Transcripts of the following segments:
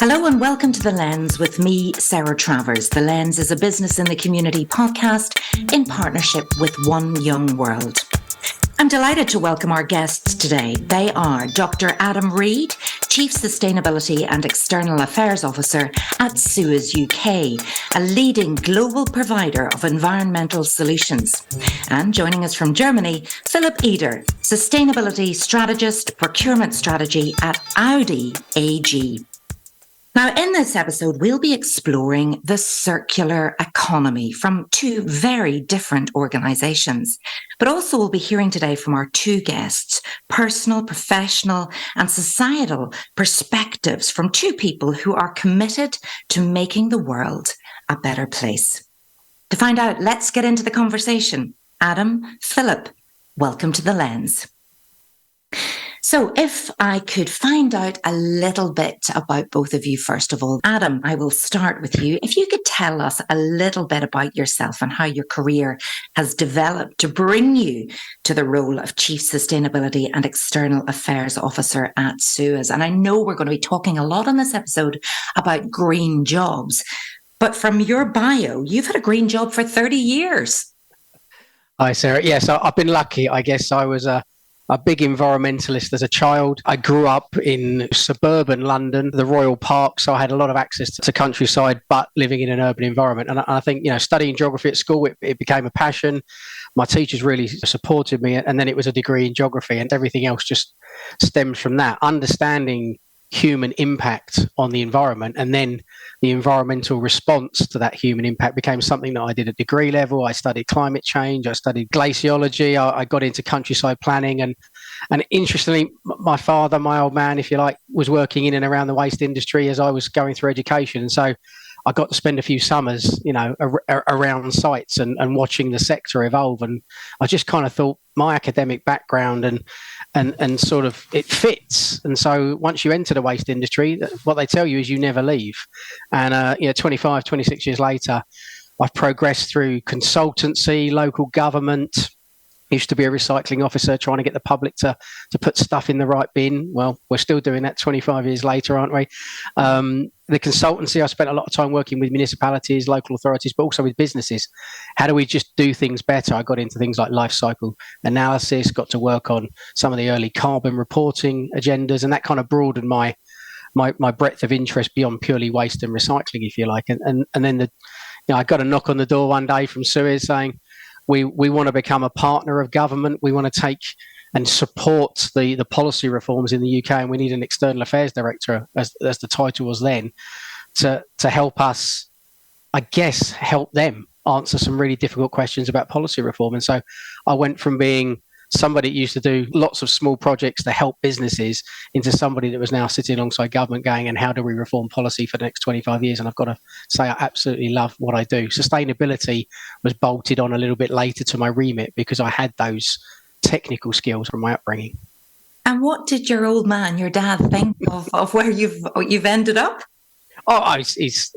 Hello and welcome to The Lens with me, Sarah Travers. The Lens is a business in the community podcast in partnership with One Young World. I'm delighted to welcome our guests today. They are Dr. Adam Reid, Chief Sustainability and External Affairs Officer at SUEZ UK, a leading global provider of environmental solutions. And joining us from Germany, Philipp Eder, Sustainability Strategist, Procurement Strategy at AUDI AG. Now, in this episode, we'll be exploring the circular economy from two very different organisations. But also we'll be hearing today from our two guests, personal, professional and societal perspectives from two people who are committed to making the world a better place. To find out, let's get into the conversation. Adam, Philipp, welcome to The Lens. So if I could find out a little bit about both of you, first of all, Adam, I will start with you. If you could tell us a little bit about yourself and how your career has developed to bring you to the role of Chief Sustainability and External Affairs Officer at SUEZ. And I know we're going to be talking a lot on this episode about green jobs, but from your bio, you've had a green job for 30 years. Hi, Sarah. Yes, I've been lucky. I guess I was a big environmentalist as a child. I grew up in suburban London, the Royal Park, so I had a lot of access to countryside, but living in an urban environment. And I think, studying geography at school, it became a passion. My teachers really supported me, and then it was a degree in geography, and everything else just stems from that. Understanding human impact on the environment and then the environmental response to that human impact became something that I did at degree level. I studied climate change, I studied glaciology, I got into countryside planning, and interestingly, my father, my old man, if you like, was working in and around the waste industry as I was going through education. And so I got to spend a few summers, around sites and watching the sector evolve. And I just kind of thought my academic background and sort of it fits. And so once you enter the waste industry, what they tell you is you never leave. And 25, 26 years later, I've progressed through consultancy, local government. Used to be a recycling officer trying to get the public to put stuff in the right bin. Well, we're still doing that 25 years later, aren't we? The consultancy, I spent a lot of time working with municipalities, local authorities, but also with businesses. How do we just do things better? I got into things like life cycle analysis, got to work on some of the early carbon reporting agendas, and that kind of broadened my breadth of interest beyond purely waste and recycling, if you like. And then I got a knock on the door one day from SUEZ saying, we want to become a partner of government. We want to take and support the policy reforms in the UK, and we need an external affairs director, as the title was then, to help us, I guess, help them answer some really difficult questions about policy reform. And so I went from being somebody that used to do lots of small projects to help businesses into somebody that was now sitting alongside government going, and how do we reform policy for the next 25 years? And I've got to say, I absolutely love what I do. Sustainability was bolted on a little bit later to my remit because I had those technical skills from my upbringing. And what did your old man, your dad, think of where you've ended up? Oh,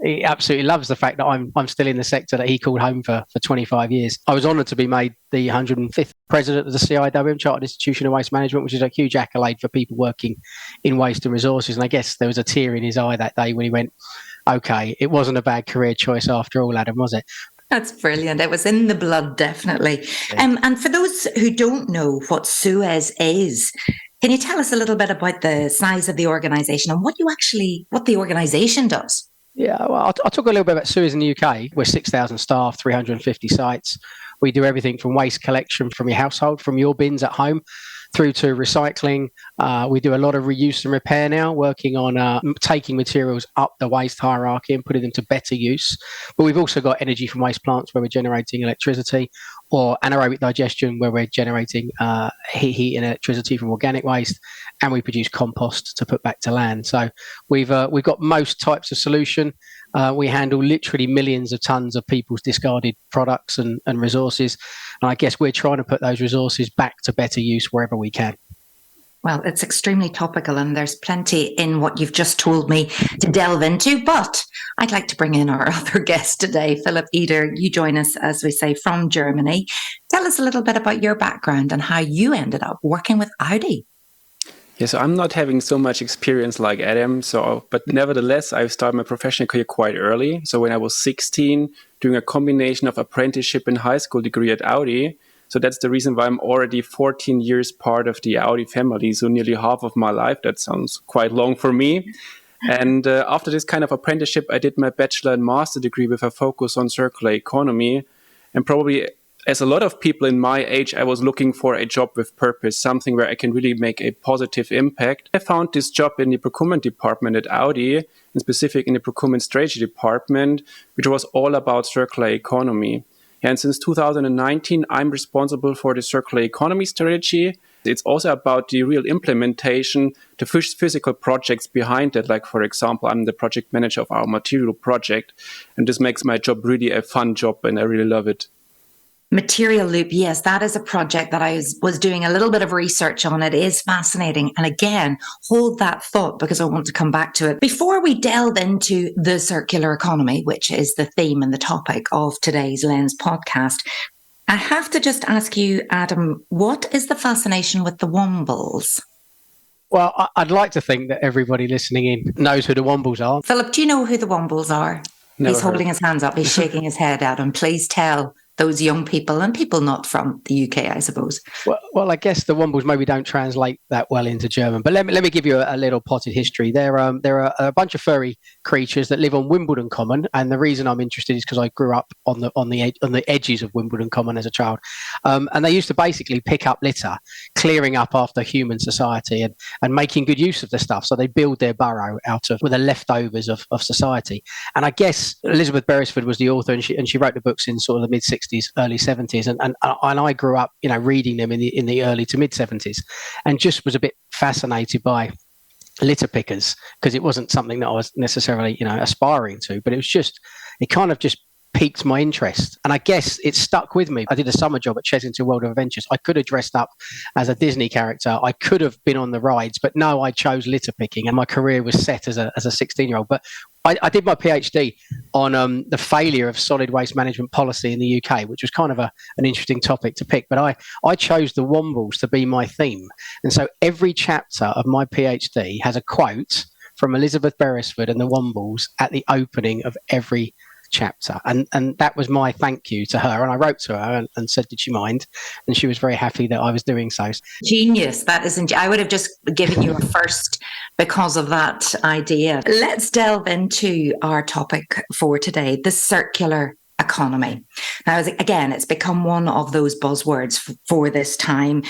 he absolutely loves the fact that I'm still in the sector that he called home for 25 years. I was honoured to be made the 105th president of the CIWM, Chartered Institution of Waste Management, which is a huge accolade for people working in waste and resources. And I guess there was a tear in his eye that day when he went, okay, it wasn't a bad career choice after all, Adam, was it? That's brilliant. It was in the blood, definitely. Yeah. And for those who don't know what SUEZ is, can you tell us a little bit about the size of the organisation and what the organisation does? Yeah, well, I'll talk a little bit about SUEZ in the UK. We're 6,000 staff, 350 sites. We do everything from waste collection from your household, from your bins at home, through to recycling. We do a lot of reuse and repair now, working on taking materials up the waste hierarchy and putting them to better use. But we've also got energy from waste plants where we're generating electricity, or anaerobic digestion where we're generating heat and electricity from organic waste, and we produce compost to put back to land. So we've got most types of solution. We handle literally millions of tons of people's discarded products and resources. And I guess we're trying to put those resources back to better use wherever we can. Well, it's extremely topical, and there's plenty in what you've just told me to delve into, but I'd like to bring in our other guest today, Philipp Eder. You join us, as we say, from Germany. Tell us a little bit about your background and how you ended up working with AUDI. Yeah, so I'm not having so much experience like Adam. But nevertheless, I started my professional career quite early. So when I was 16, doing a combination of apprenticeship and high school degree at Audi. So that's the reason why I'm already 14 years part of the Audi family. So nearly half of my life. That sounds quite long for me. And after this kind of apprenticeship, I did my bachelor and master degree with a focus on circular economy. And probably, as a lot of people in my age, I was looking for a job with purpose, something where I can really make a positive impact. I found this job in the procurement department at Audi, in specific in the Procurement Strategy department, which was all about circular economy. And since 2019, I'm responsible for the circular economy strategy. It's also about the real implementation, the physical projects behind it. Like, for example, I'm the project manager of our material project. And this makes my job really a fun job, and I really love it. Material Loop, yes, that is a project that I was doing a little bit of research on. It is fascinating. And again, hold that thought because I want to come back to it. Before we delve into the circular economy, which is the theme and the topic of today's Lens podcast, I have to just ask you, Adam, what is the fascination with the Wombles? Well, I'd like to think that everybody listening in knows who the Wombles are. Philip, do you know who the Wombles are? He's holding his hands up. He's shaking his head, Adam. Please tell those young people and people not from the UK, I suppose. Well, I guess the Wombles maybe don't translate that well into German, but let me give you a little potted history. There are a bunch of furry creatures that live on Wimbledon Common, and the reason I'm interested is because I grew up on the edges of Wimbledon Common as a child, and they used to basically pick up litter, clearing up after human society and making good use of the stuff. So they build their burrow with the leftovers of society. And I guess Elizabeth Beresford was the author, and she wrote the books in sort of the mid-60s, early 70s, and I grew up, reading them in the early to mid 70s, and just was a bit fascinated by litter pickers because it wasn't something that I was necessarily aspiring to, but it kind of just piqued my interest, and I guess it stuck with me. I did a summer job at Chessington World of Adventures. I could have dressed up as a Disney character. I could have been on the rides, but no, I chose litter picking, and my career was set as a 16-year-old. But I did my PhD on the failure of solid waste management policy in the UK, which was kind of an interesting topic to pick. But I chose the Wombles to be my theme, and so every chapter of my PhD has a quote from Elizabeth Beresford and the Wombles at the opening of every chapter, and that was my thank you to her. And I wrote to her and said, did she mind? And she was very happy that I was doing so. Genius. That isn't. I would have just given you a first because of that idea. Let's delve into our topic for today, the circular economy. Now, again, it's become one of those buzzwords for this time.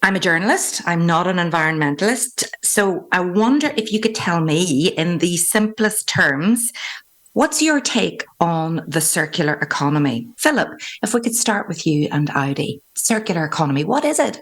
I'm a journalist. I'm not an environmentalist. So I wonder if you could tell me in the simplest terms, what's your take on the circular economy? Philip, if we could start with you and Audi. Circular economy, what is it?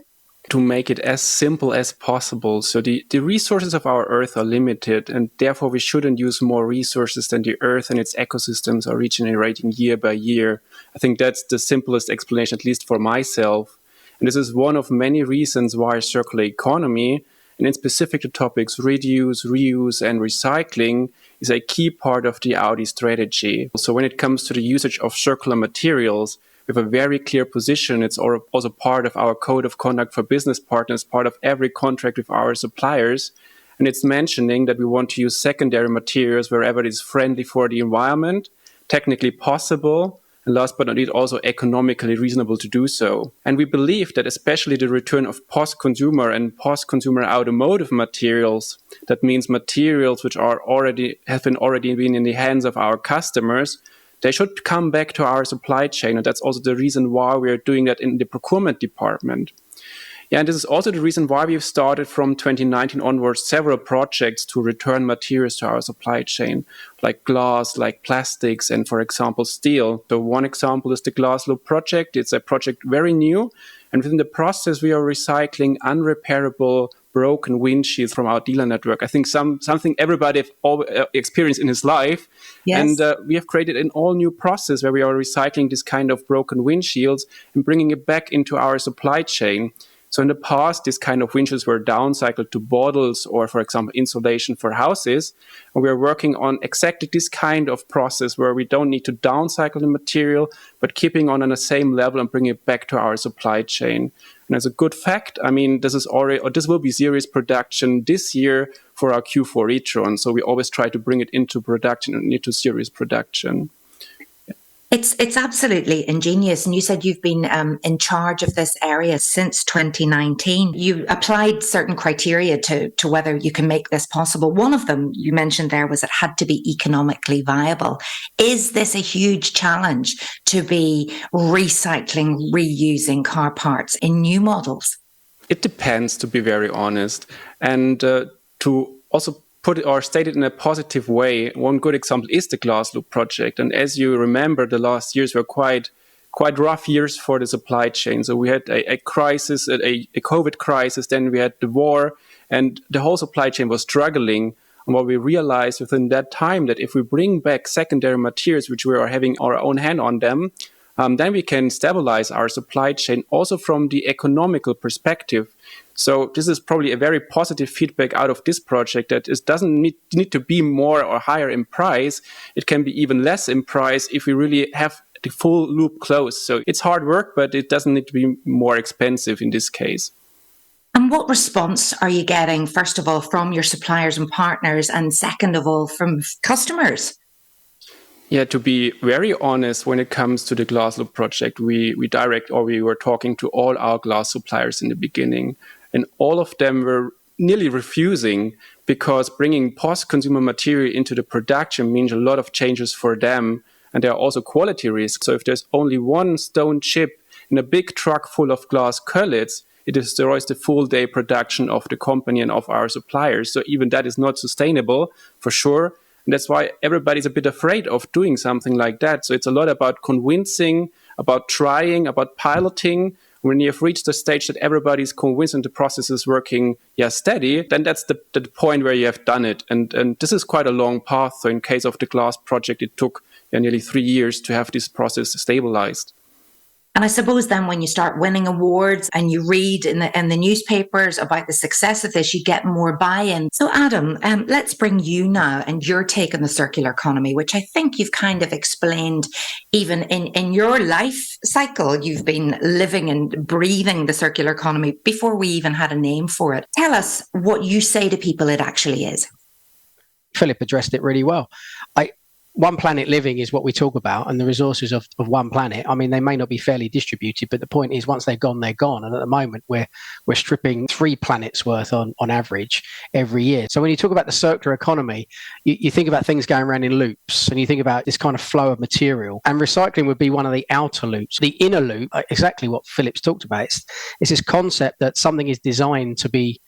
To make it as simple as possible. So the resources of our Earth are limited, and therefore we shouldn't use more resources than the Earth and its ecosystems are regenerating year by year. I think that's the simplest explanation, at least for myself. And this is one of many reasons why circular economy, and in specific the topics reduce, reuse, and recycling, is a key part of the Audi strategy. So when it comes to the usage of circular materials, we have a very clear position. It's also part of our code of conduct for business partners, part of every contract with our suppliers. And it's mentioning that we want to use secondary materials wherever it is friendly for the environment, technically possible, and last but not least, also economically reasonable to do so. And we believe that especially the return of post-consumer and post-consumer automotive materials, that means materials which have already been in the hands of our customers, they should come back to our supply chain. And that's also the reason why we are doing that in the procurement department. Yeah, and this is also the reason why we've started from 2019 onwards several projects to return materials to our supply chain, like glass, like plastics, and for example, steel. So one example is the Glass Loop project. It's a project very new. And within the process, we are recycling unrepairable broken windshields from our dealer network. I think something everybody have experienced in his life. Yes. And we have created an all-new process where we are recycling this kind of broken windshields and bringing it back into our supply chain. So in the past, these kind of windshields were downcycled to bottles or, for example, insulation for houses. And we're working on exactly this kind of process where we don't need to downcycle the material, but keeping on the same level and bring it back to our supply chain. And as a good fact, I mean, this will be series production this year for our Q4 e-tron. So we always try to bring it into production and into series production. It's absolutely ingenious. And you said you've been in charge of this area since 2019. You applied certain criteria to whether you can make this possible. One of them you mentioned there was it had to be economically viable. Is this a huge challenge to be recycling, reusing car parts in new models? It depends, to be very honest. And to also put it or state it in a positive way, one good example is the glass loop project. And as you remember, the last years were quite rough years for the supply chain. So we had a crisis, a COVID crisis, then we had the war, and the whole supply chain was struggling. And what we realized within that time, that if we bring back secondary materials, which we are having our own hand on them, then we can stabilize our supply chain also from the economical perspective. So this is probably a very positive feedback out of this project, that it doesn't need to be more or higher in price. It can be even less in price if we really have the full loop closed. So it's hard work, but it doesn't need to be more expensive in this case. And what response are you getting, first of all, from your suppliers and partners, and second of all, from customers? Yeah, to be very honest, when it comes to the glass loop project, we were talking to all our glass suppliers in the beginning, and all of them were nearly refusing, because bringing post-consumer material into the production means a lot of changes for them, and there are also quality risks. So if there's only one stone chip in a big truck full of glass cullets, it destroys the full day production of the company and of our suppliers. So even that is not sustainable, for sure. And that's why everybody's a bit afraid of doing something like that. So it's a lot about convincing, about trying, about piloting. When you have reached the stage that everybody's convinced and the process is working steady, then that's the point where you have done it. And this is quite a long path. So in case of the glass project, it took nearly 3 years to have this process stabilized. And I suppose then when you start winning awards and you read in the newspapers about the success of this, you get more buy-in. So Adam, let's bring you now and your take on the circular economy, which I think you've kind of explained even in your life cycle. You've been living and breathing the circular economy before we even had a name for it. Tell us what you say to people it actually is. Philipp addressed it really well. One planet living is what we talk about, and the resources of one planet, I mean, they may not be fairly distributed, but the point is, once they're gone, they're gone. And at the moment, we're stripping 3 planets worth on average every year. So when you talk about the circular economy, you think about things going around in loops, and you think about this kind of flow of material. And recycling would be one of the outer loops. The inner loop, exactly what Philipp's talked about, it's this concept that something is designed to be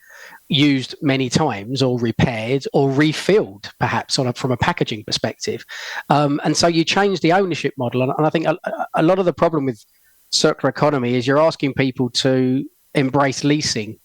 used many times or repaired or refilled, perhaps from a packaging perspective. And so you change the ownership model. And I think a lot of the problem with circular economy is you're asking people to embrace leasing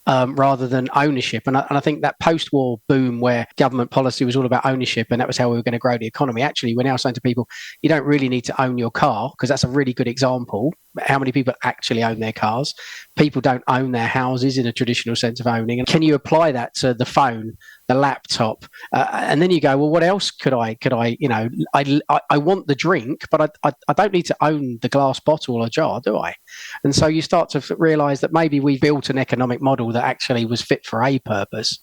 rather than ownership. And I think that post-war boom where government policy was all about ownership and that was how we were going to grow the economy, actually we're now saying to people, you don't really need to own your car, because that's a really good example. How many people actually own their cars? People don't own their houses in a traditional sense of owning. And can you apply that to the phone, the laptop? And then you go, well, what else could I I want the drink, but I don't need to own the glass bottle or jar, do I? And so you start to realize that maybe we built an economic model that actually was fit for a purpose,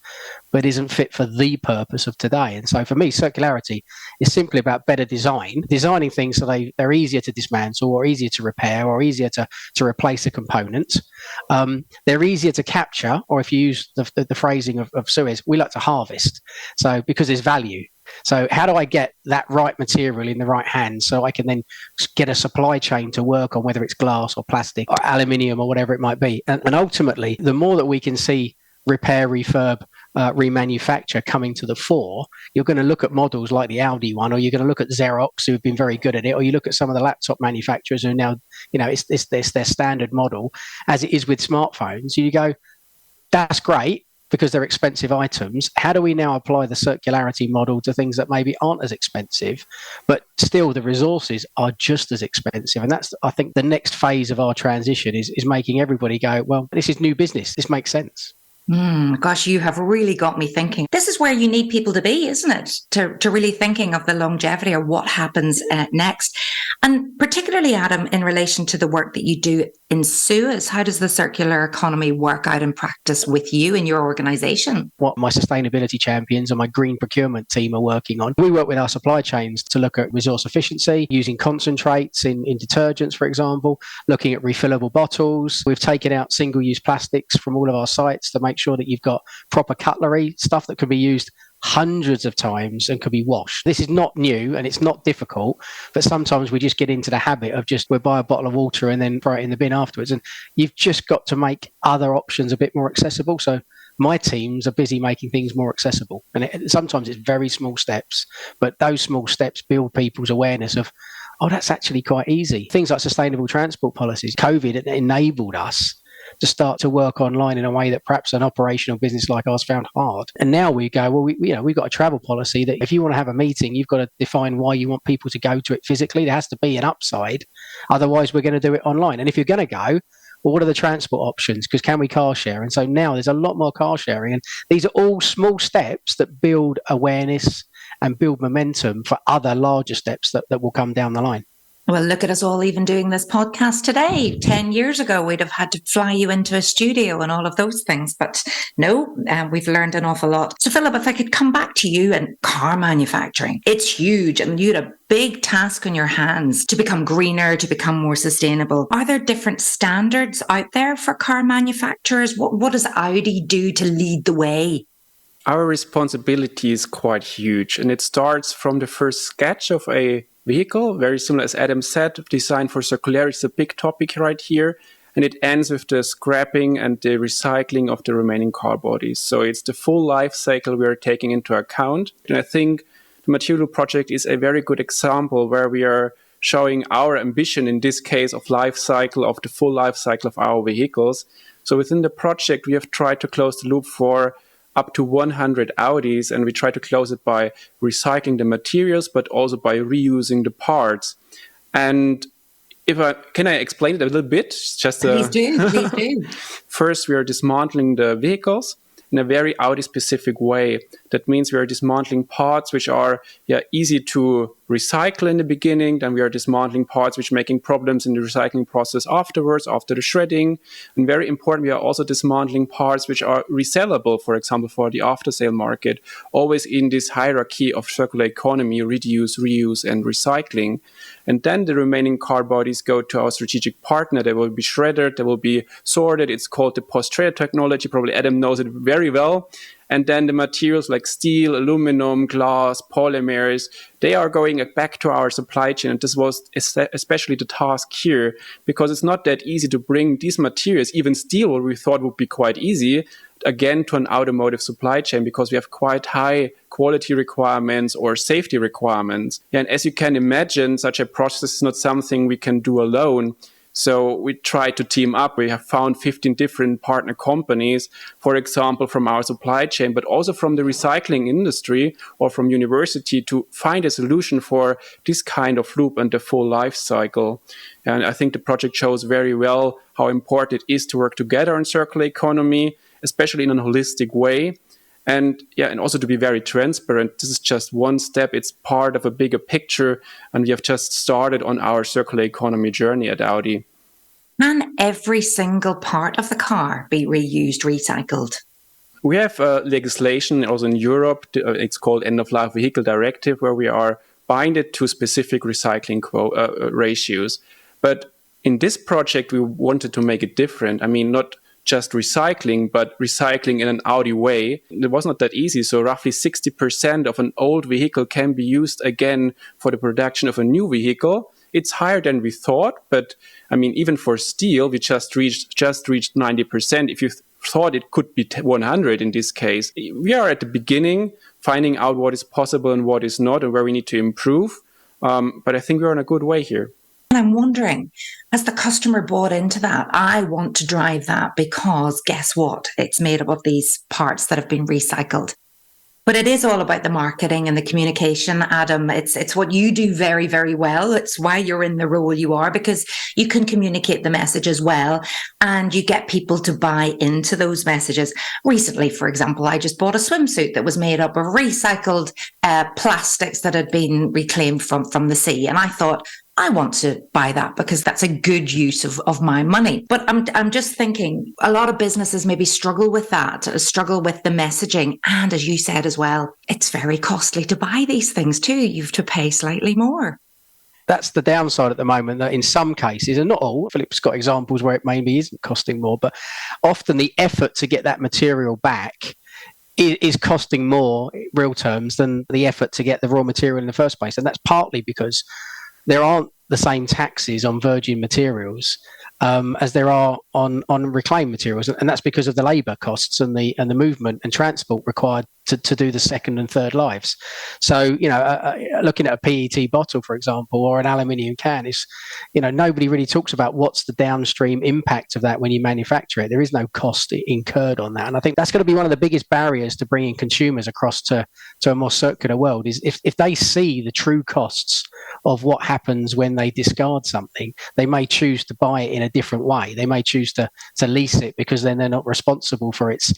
but isn't fit for the purpose of today. And so for me, circularity is simply about better designing things so they're easier to dismantle or easier to repair or easier to replace a component. They're easier to capture, or if you use the phrasing of SUEZ, we like to harvest. So because there's value. So how do I get that right material in the right hands so I can then get a supply chain to work on, whether it's glass or plastic or aluminium or whatever it might be. And ultimately, the more that we can see repair, refurb, remanufacture coming to the fore, you're going to look at models like the Audi one, or you're going to look at Xerox, who've been very good at it, or you look at some of the laptop manufacturers who now, it's their standard model, as it is with smartphones. You go, that's great, because they're expensive items. How do we now apply the circularity model to things that maybe aren't as expensive, but still the resources are just as expensive? And that's, I think, the next phase of our transition is making everybody go, well, this is new business. This makes sense. Gosh, you have really got me thinking. This is where you need people to be, isn't it? To really thinking of the longevity or what happens next. And particularly, Adam, in relation to the work that you do in SUEZ, how does the circular economy work out in practice with you and your organisation? What my sustainability champions and my green procurement team are working on. We work with our supply chains to look at resource efficiency, using concentrates in detergents, for example, looking at refillable bottles. We've taken out single-use plastics from all of our sites to make sure that you've got proper cutlery, stuff that can be used hundreds of times and could be washed. This is not new and it's not difficult, but sometimes we just get into the habit of we'll buy a bottle of water and then throw it in the bin afterwards. And you've just got to make other options a bit more accessible. So my teams are busy making things more accessible. And sometimes it's very small steps, but those small steps build people's awareness of, oh, that's actually quite easy. Things like sustainable transport policies. COVID enabled us to start to work online in a way that perhaps an operational business like ours found hard. And now we go, well, we've got a travel policy that if you want to have a meeting, you've got to define why you want people to go to it physically. There has to be an upside. Otherwise, we're going to do it online. And if you're going to go, well, what are the transport options? Because can we car share? And so now there's a lot more car sharing. And these are all small steps that build awareness and build momentum for other larger steps that will come down the line. Well, look at us all even doing this podcast today. 10 years ago, we'd have had to fly you into a studio and all of those things. But no, we've learned an awful lot. So, Philip, if I could come back to you and car manufacturing, it's huge and you had a big task on your hands to become greener, to become more sustainable. Are there different standards out there for car manufacturers? What does Audi do to lead the way? Our responsibility is quite huge, and it starts from the first sketch of a vehicle, very similar as Adam said. Design for circularity is a big topic right here, and it ends with the scrapping and the recycling of the remaining car bodies. So it's the full life cycle we are taking into account, and I think the Material Project is a very good example where we are showing our ambition, in this case of life cycle, of the full life cycle of our vehicles. So within the project, we have tried to close the loop for up to 100 Audis, and we try to close it by recycling the materials, but also by reusing the parts. And can I explain it a little bit? Please do. First, we are dismantling the vehicles in a very Audi-specific way. That means we are dismantling parts which are easy to recycle in the beginning. Then we are dismantling parts which are making problems in the recycling process afterwards, after the shredding. And very important, we are also dismantling parts which are resellable, for example, for the after-sale market, always in this hierarchy of circular economy, reduce, reuse, and recycling. And then the remaining car bodies go to our strategic partner. They will be shredded, they will be sorted. It's called the post-shredder technology. Probably Adam knows it very well. And then the materials like steel, aluminum, glass, polymers, they are going back to our supply chain. And this was especially the task here, because it's not that easy to bring these materials, even steel, what we thought would be quite easy, again to an automotive supply chain, because we have quite high quality requirements or safety requirements. And as you can imagine, such a process is not something we can do alone. So we try to team up. We have found 15 different partner companies, for example, from our supply chain, but also from the recycling industry or from university, to find a solution for this kind of loop and the full life cycle. And I think the project shows very well how important it is to work together on circular economy, especially in a holistic way. And also to be very transparent. This is just one step. It's part of a bigger picture. And we have just started on our circular economy journey at Audi. Can every single part of the car be reused, recycled? We have legislation also in Europe. It's called End-of-Life Vehicle Directive, where we are binded to specific recycling ratios. But in this project, we wanted to make it different. I mean, not just recycling, but recycling in an Audi way. It was not that easy. So roughly 60% of an old vehicle can be used again for the production of a new vehicle. It's higher than we thought, but I mean, even for steel, we just reached 90%. If you thought it could be 100 in this case, we are at the beginning, finding out what is possible and what is not, and where we need to improve. But I think we're on a good way here. And I'm wondering, has the customer bought into that? I want to drive that because guess what? It's made up of these parts that have been recycled. But it is all about the marketing and the communication, Adam. It's what you do very, very well. It's why you're in the role you are, because you can communicate the message as well, and you get people to buy into those messages. Recently, for example, I just bought a swimsuit that was made up of recycled plastics that had been reclaimed from the sea. And I thought, I want to buy that because that's a good use of my money. But I'm just thinking a lot of businesses maybe struggle with that, struggle with the messaging. And as you said as well, it's very costly to buy these things too. You have to pay slightly more. That's the downside at the moment, that in some cases, and not all, Philipp's got examples where it maybe isn't costing more, but often the effort to get that material back is costing more in real terms than the effort to get the raw material in the first place. And that's partly because there aren't the same taxes on virgin materials as there are on reclaimed materials, and that's because of the labour costs and the movement and transport required to do the second and third lives. So, looking at a PET bottle, for example, or an aluminium can, is, nobody really talks about what's the downstream impact of that when you manufacture it. There is no cost incurred on that, and I think that's going to be one of the biggest barriers to bringing consumers across to a more circular world. Is if they see the true costs of what happens when they discard something, they may choose to buy it in a different way. They may choose to lease it because then they're not responsible for its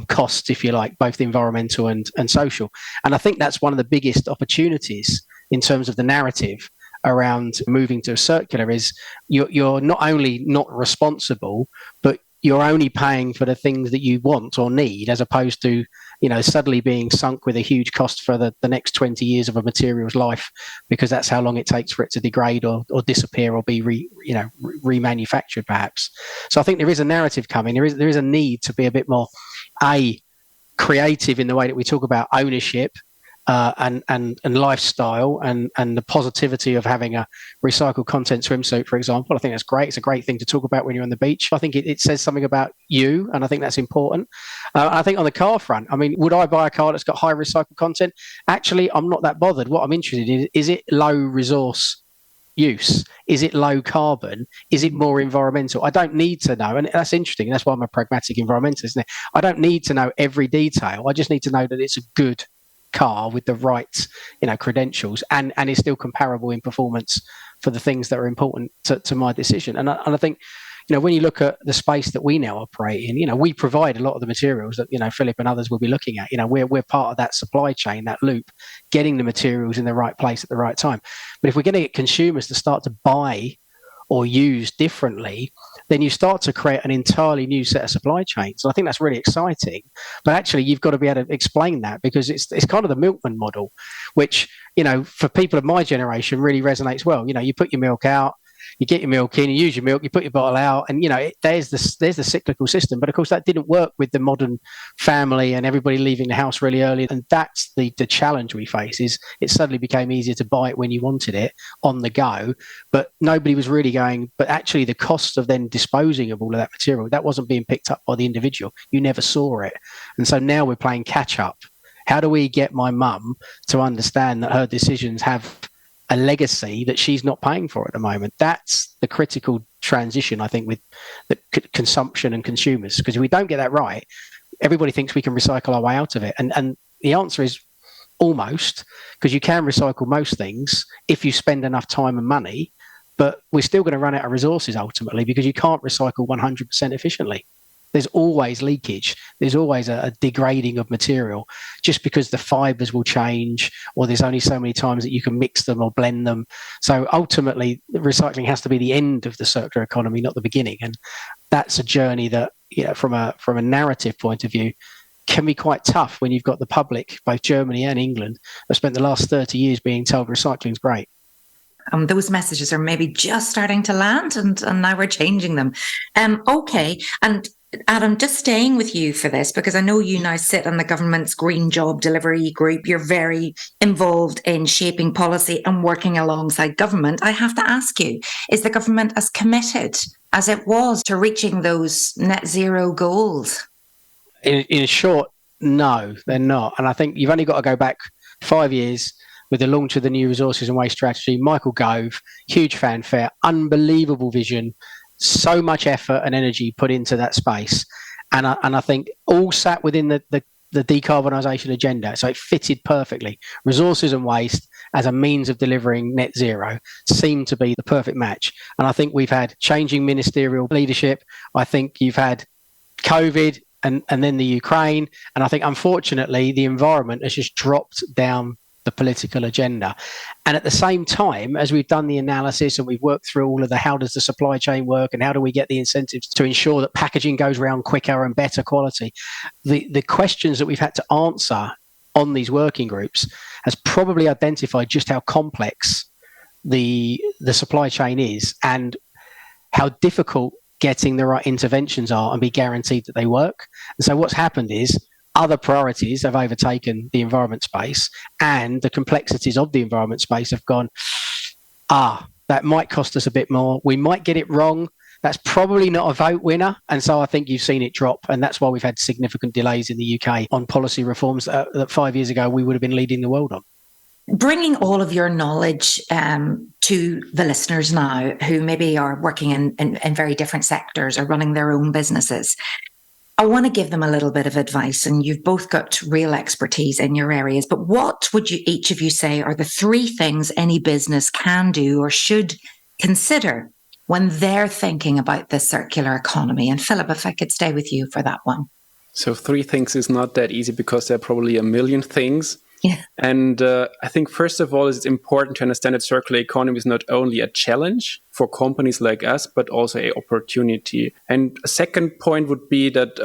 costs, if you like, both environmental and social. And I think that's one of the biggest opportunities in terms of the narrative around moving to a circular, is you're not only not responsible, but you're only paying for the things that you want or need, as opposed to suddenly being sunk with a huge cost for the next 20 years of a material's life, because that's how long it takes for it to degrade or disappear or be remanufactured, perhaps. So I think there is a narrative coming. There is a need to be a bit more creative in the way that we talk about ownership and lifestyle and the positivity of having a recycled content swimsuit, for example. I think that's great. It's a great thing to talk about when you're on the beach. I think it says something about you, and I think that's important. I think on the car front, I mean, would I buy a car that's got high recycled content? Actually, I'm not that bothered. What I'm interested in is it low resource use? Is it low carbon? Is it more environmental? I don't need to know, and that's interesting. That's why I'm a pragmatic environmentalist, isn't it? I don't need to know every detail. I just need to know that it's a good car with the right credentials and is still comparable in performance for the things that are important to my decision. And I think when you look at the space that we now operate in, we provide a lot of the materials that Philipp and others will be looking at. We're part of that supply chain, that loop, getting the materials in the right place at the right time. But if we're going to get consumers to start to buy or use differently, then you start to create an entirely new set of supply chains. And I think that's really exciting. But actually, you've got to be able to explain that, because it's kind of the milkman model, which, for people of my generation really resonates well. You put your milk out, you get your milk in, you use your milk, you put your bottle out, and there's the cyclical system. But of course, that didn't work with the modern family and everybody leaving the house really early. And that's the challenge we face. Is it suddenly became easier to buy it when you wanted it on the go, but nobody was really going. But actually, the cost of then disposing of all of that material, that wasn't being picked up by the individual. You never saw it, and so now we're playing catch up. How do we get my mum to understand that her decisions have a legacy that she's not paying for at the moment? That's the critical transition, I think, with the consumption and consumers. Because if we don't get that right, everybody thinks we can recycle our way out of it. And the answer is almost, because you can recycle most things if you spend enough time and money, but we're still going to run out of resources ultimately, because you can't recycle 100% efficiently. There's always leakage. There's always a degrading of material, just because the fibers will change, or there's only so many times that you can mix them or blend them. So ultimately, recycling has to be the end of the circular economy, not the beginning. And that's a journey that, from a narrative point of view, can be quite tough when you've got the public, both Germany and England, have spent the last 30 years being told recycling's great. Those messages are maybe just starting to land, and now we're changing them. Okay. And Adam, just staying with you for this, because I know you now sit on the government's Green Job Delivery Group. You're very involved in shaping policy and working alongside government. I have to ask you, is the government as committed as it was to reaching those net zero goals? In short, no, they're not. And I think you've only got to go back 5 years with the launch of the new Resources and Waste Strategy. Michael Gove, huge fanfare, unbelievable vision, so much effort and energy put into that space. And I think all sat within the decarbonisation agenda. So it fitted perfectly. Resources and waste as a means of delivering net zero seemed to be the perfect match. And I think we've had changing ministerial leadership. I think you've had COVID and then the Ukraine. And I think, unfortunately, the environment has just dropped down the political agenda. And at the same time, as we've done the analysis and we've worked through all of the how does the supply chain work and how do we get the incentives to ensure that packaging goes around quicker and better quality, the questions that we've had to answer on these working groups has probably identified just how complex the supply chain is and how difficult getting the right interventions are and be guaranteed that they work. And so what's happened is other priorities have overtaken the environment space, and the complexities of the environment space have gone, that might cost us a bit more. We might get it wrong. That's probably not a vote winner. And so I think you've seen it drop. And that's why we've had significant delays in the UK on policy reforms that 5 years ago we would have been leading the world on. Bringing all of your knowledge to the listeners now who maybe are working in very different sectors or running their own businesses, I want to give them a little bit of advice, and you've both got real expertise in your areas, but what would you each of you say are the 3 things any business can do or should consider when they're thinking about the circular economy? And Philipp, if I could stay with you for that one. So 3 things is not that easy because there are probably a million things. Yeah. And I think, first of all, it's important to understand that circular economy is not only a challenge for companies like us, but also an opportunity. And a second point would be that,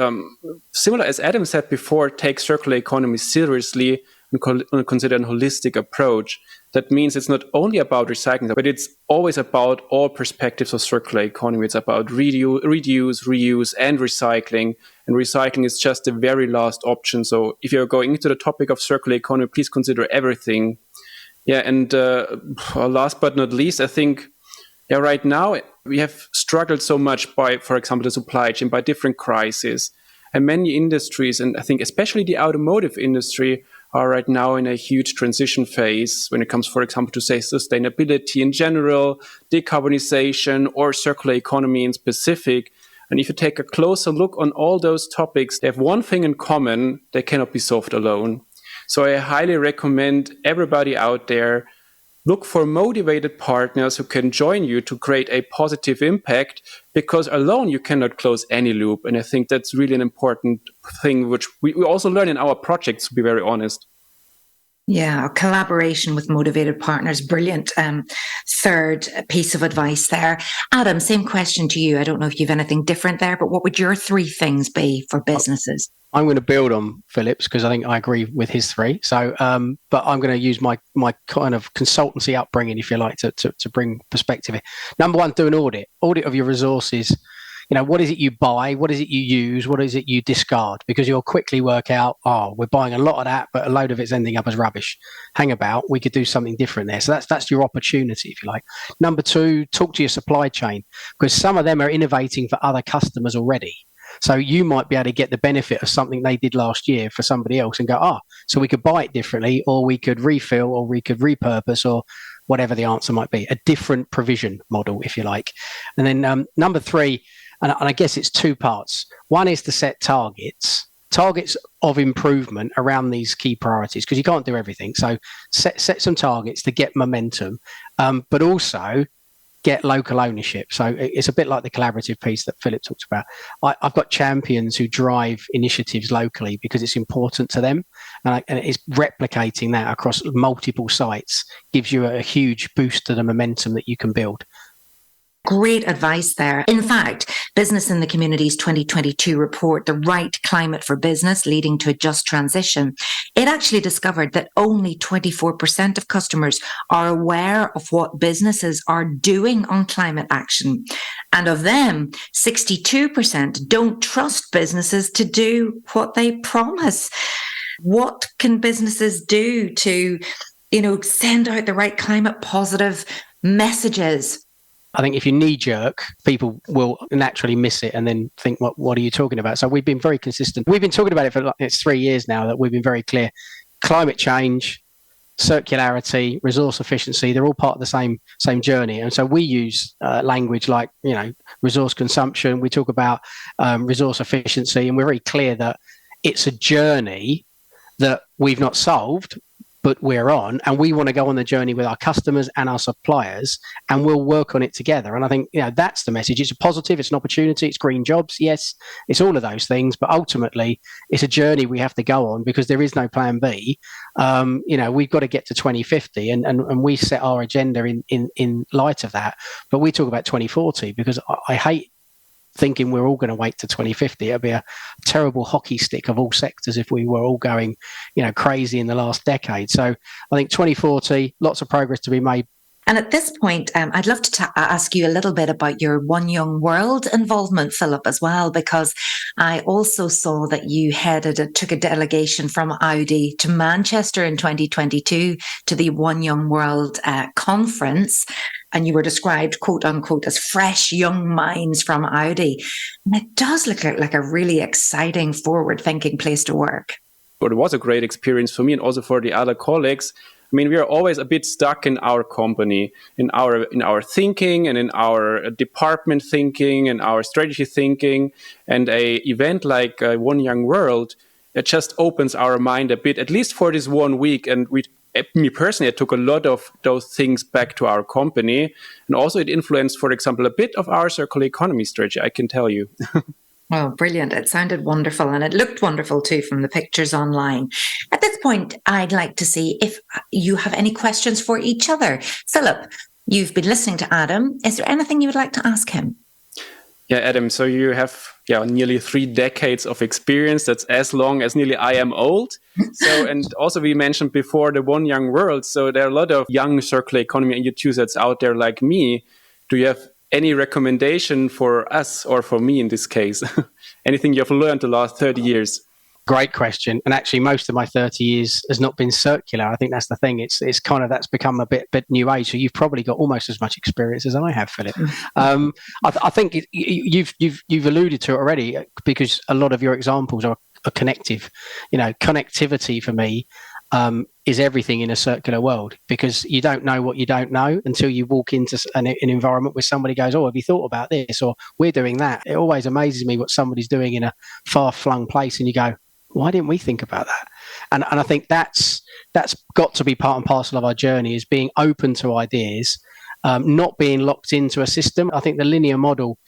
similar as Adam said before, take circular economy seriously and consider a holistic approach. That means it's not only about recycling, but it's always about all perspectives of circular economy. It's about reduce, reuse, and recycling. And recycling is just the very last option. So if you're going into the topic of circular economy, please consider everything. Yeah, and last but not least, I think right now we have struggled so much by, for example, the supply chain, by different crises. And many industries, and I think especially the automotive industry, are right now in a huge transition phase when it comes, for example, to say sustainability in general, decarbonization, or circular economy in specific. And if you take a closer look on all those topics, they have one thing in common: they cannot be solved alone. So I highly recommend everybody out there, look for motivated partners who can join you to create a positive impact, because alone you cannot close any loop. And I think that's really an important thing, which we also learn in our projects, to be very honest. Yeah, collaboration with motivated partners. Brilliant. Third piece of advice there. Adam, same question to you. I don't know if you have anything different there, but what would your 3 things be for businesses? I'm going to build on Philipp's because I think I agree with his 3. So, but I'm going to use my kind of consultancy upbringing, if you like, to bring perspective here. Number 1, do an audit of your resources. You know, what is it you buy? What is it you use? What is it you discard? Because you'll quickly work out, we're buying a lot of that, but a load of it's ending up as rubbish. Hang about, we could do something different there. So that's your opportunity, if you like. Number 2, talk to your supply chain, because some of them are innovating for other customers already. So you might be able to get the benefit of something they did last year for somebody else and go, so we could buy it differently, or we could refill, or we could repurpose, or whatever the answer might be, a different provision model, if you like. And then number 3, and I guess it's 2 parts. One is to set targets of improvement around these key priorities, because you can't do everything. So set some targets to get momentum, but also get local ownership. So it's a bit like the collaborative piece that Philipp talked about. I've got champions who drive initiatives locally because it's important to them. And it's replicating that across multiple sites gives you a huge boost to the momentum that you can build. Great advice there. In fact, Business in the Community's 2022 report, The Right Climate for Business Leading to a Just Transition, it actually discovered that only 24% of customers are aware of what businesses are doing on climate action. And of them, 62% don't trust businesses to do what they promise. What can businesses do to, send out the right climate positive messages? I think if you knee-jerk, people will naturally miss it and then think, what are you talking about? So we've been very consistent. We've been talking about it for it's 3 years now that we've been very clear. Climate change, circularity, resource efficiency, they're all part of the same journey. And so we use language like, resource consumption. We talk about resource efficiency, and we're very clear that it's a journey that we've not solved, but we're on, and we want to go on the journey with our customers and our suppliers, and we'll work on it together. And I think, that's the message. It's a positive, it's an opportunity, it's green jobs. Yes, it's all of those things, but ultimately it's a journey we have to go on because there is no plan B. We've got to get to 2050 and we set our agenda in light of that. But we talk about 2040 because I hate thinking we're all going to wait to 2050. It'd be a terrible hockey stick of all sectors if we were all going, crazy in the last decade. So I think 2040, lots of progress to be made. And at this point, I'd love to ask you a little bit about your One Young World involvement, Philipp, as well, because I also saw that you took a delegation from Audi to Manchester in 2022 to the One Young World conference. And you were described, quote unquote, as fresh young minds from Audi. And it does look like a really exciting, forward-thinking place to work. But it was a great experience for me and also for the other colleagues. I mean, we are always a bit stuck in our company, in our thinking and in our department thinking and our strategy thinking. And a event like One Young World, it just opens our mind a bit, at least for this 1 week. And me personally, I took a lot of those things back to our company. And also it influenced, for example, a bit of our circular economy strategy, I can tell you. Oh, brilliant. It sounded wonderful, and it looked wonderful too from the pictures online. At this point, I'd like to see if you have any questions for each other. Philipp, you've been listening to Adam. Is there anything you would like to ask him? Yeah, Adam, so you have nearly 3 decades of experience. That's as long as nearly I am old. So, and also we mentioned before the One Young World. So there are a lot of young circular economy enthusiasts out there like me. Do you have any recommendation for us or for me in this case? Anything you've learned the last 30 years? Great question. And actually, most of my 30 years has not been circular. I think that's the thing. It's kind of, that's become a bit new age. So you've probably got almost as much experience as I have, Philipp. I think you've alluded to it already because a lot of your examples are connective. Connectivity for me is everything in a circular world, because you don't know what you don't know until you walk into an environment where somebody goes, oh, have you thought about this? Or we're doing that. It always amazes me what somebody's doing in a far-flung place and you go, why didn't we think about that? And I think that's got to be part and parcel of our journey, is being open to ideas, not being locked into a system. I think the linear model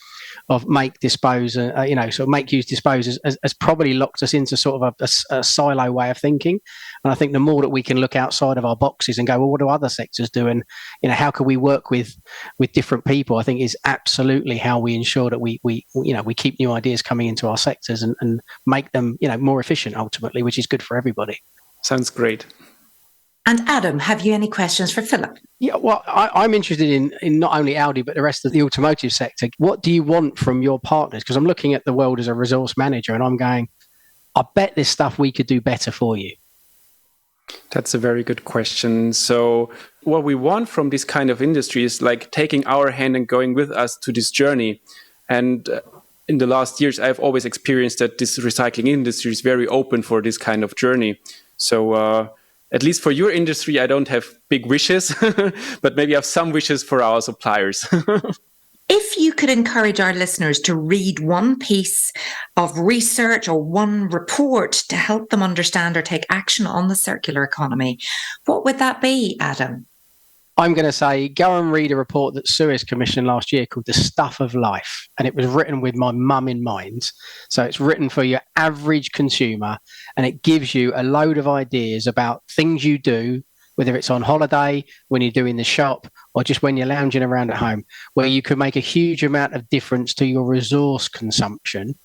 of make, dispose, sort of make, use, dispose has probably locked us into sort of a silo way of thinking. And I think the more that we can look outside of our boxes and go, well, what do other sectors do? And, how can we work with different people? I think is absolutely how we ensure that we keep new ideas coming into our sectors and make them, more efficient ultimately, which is good for everybody. Sounds great. And Adam, have you any questions for Philipp? Yeah, well, I'm interested in not only Audi, but the rest of the automotive sector. What do you want from your partners? Because I'm looking at the world as a resource manager and I'm going, I bet there's stuff we could do better for you. That's a very good question. So what we want from this kind of industry is like taking our hand and going with us to this journey. And in the last years, I've always experienced that this recycling industry is very open for this kind of journey. So at least for your industry, I don't have big wishes, but maybe I have some wishes for our suppliers. If you could encourage our listeners to read one piece of research or one report to help them understand or take action on the circular economy, what would that be, Adam? I'm going to say go and read a report that SUEZ commissioned last year called The Stuff of Life. And it was written with my mum in mind. So it's written for your average consumer. And it gives you a load of ideas about things you do, whether it's on holiday, when you're doing the shop, or just when you're lounging around at home, where you could make a huge amount of difference to your resource consumption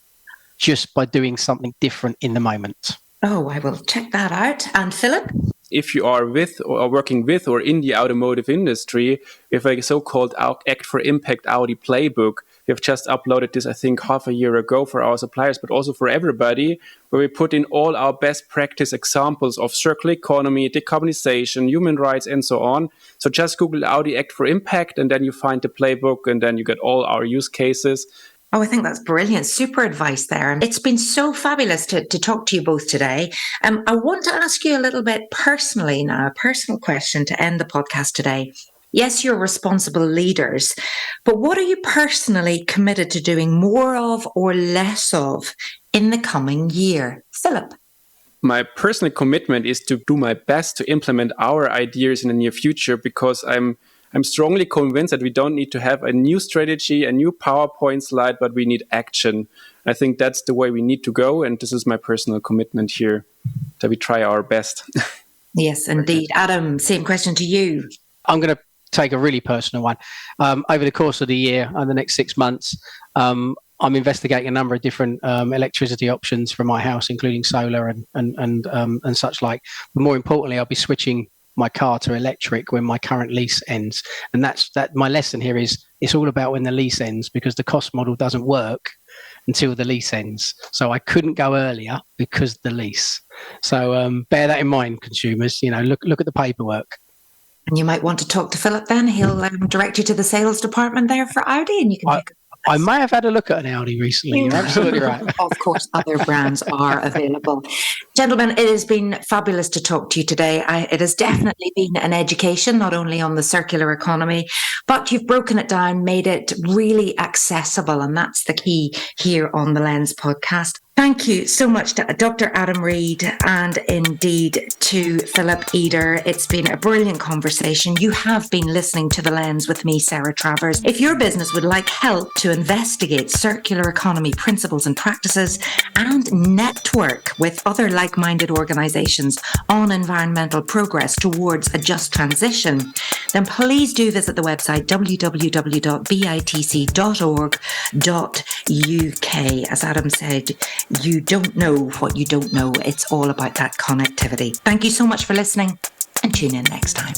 just by doing something different in the moment. Oh, I will check that out. And Philipp? If you are with or working with or in the automotive industry, we have a so-called Act for Impact Audi playbook. We have just uploaded this, I think, half a year ago for our suppliers, but also for everybody, where we put in all our best practice examples of circular economy, decarbonization, human rights, and so on. So just Google Audi Act for Impact, and then you find the playbook, and then you get all our use cases. Oh, I think that's brilliant. Super advice there. It's been so fabulous to talk to you both today. I want to ask you a little bit personally now, a personal question to end the podcast today. Yes, you're responsible leaders, but what are you personally committed to doing more of or less of in the coming year? Philipp. My personal commitment is to do my best to implement our ideas in the near future, because I'm strongly convinced that we don't need to have a new strategy, a new PowerPoint slide, but we need action. I think that's the way we need to go. And this is my personal commitment here, that we try our best. Yes, indeed. Adam, same question to you. I'm going to take a really personal one. Over the course of the year, and the next 6 months, I'm investigating a number of different electricity options for my house, including solar and such like. But more importantly, I'll be switching my car to electric when my current lease ends. And that's my lesson here is it's all about when the lease ends, because the cost model doesn't work until the lease ends. So I couldn't go earlier because of the lease. So bear that in mind, consumers. Look at the paperwork. And you might want to talk to Philipp then. He'll direct you to the sales department there for Audi, and you can I may have had a look at an Audi recently. You're absolutely right. Of course, other brands are available. Gentlemen, it has been fabulous to talk to you today. It has definitely been an education, not only on the circular economy, but you've broken it down, made it really accessible. And that's the key here on the Lens podcast. Thank you so much to Dr. Adam Reid and indeed to Philipp Eder. It's been a brilliant conversation. You have been listening to The Lens with me, Sarah Travers. If your business would like help to investigate circular economy principles and practices and network with other like-minded organisations on environmental progress towards a just transition, then please do visit the website www.bitc.org.uk. As Adam said, you don't know what you don't know. It's all about that connectivity. Thank you so much for listening, and tune in next time.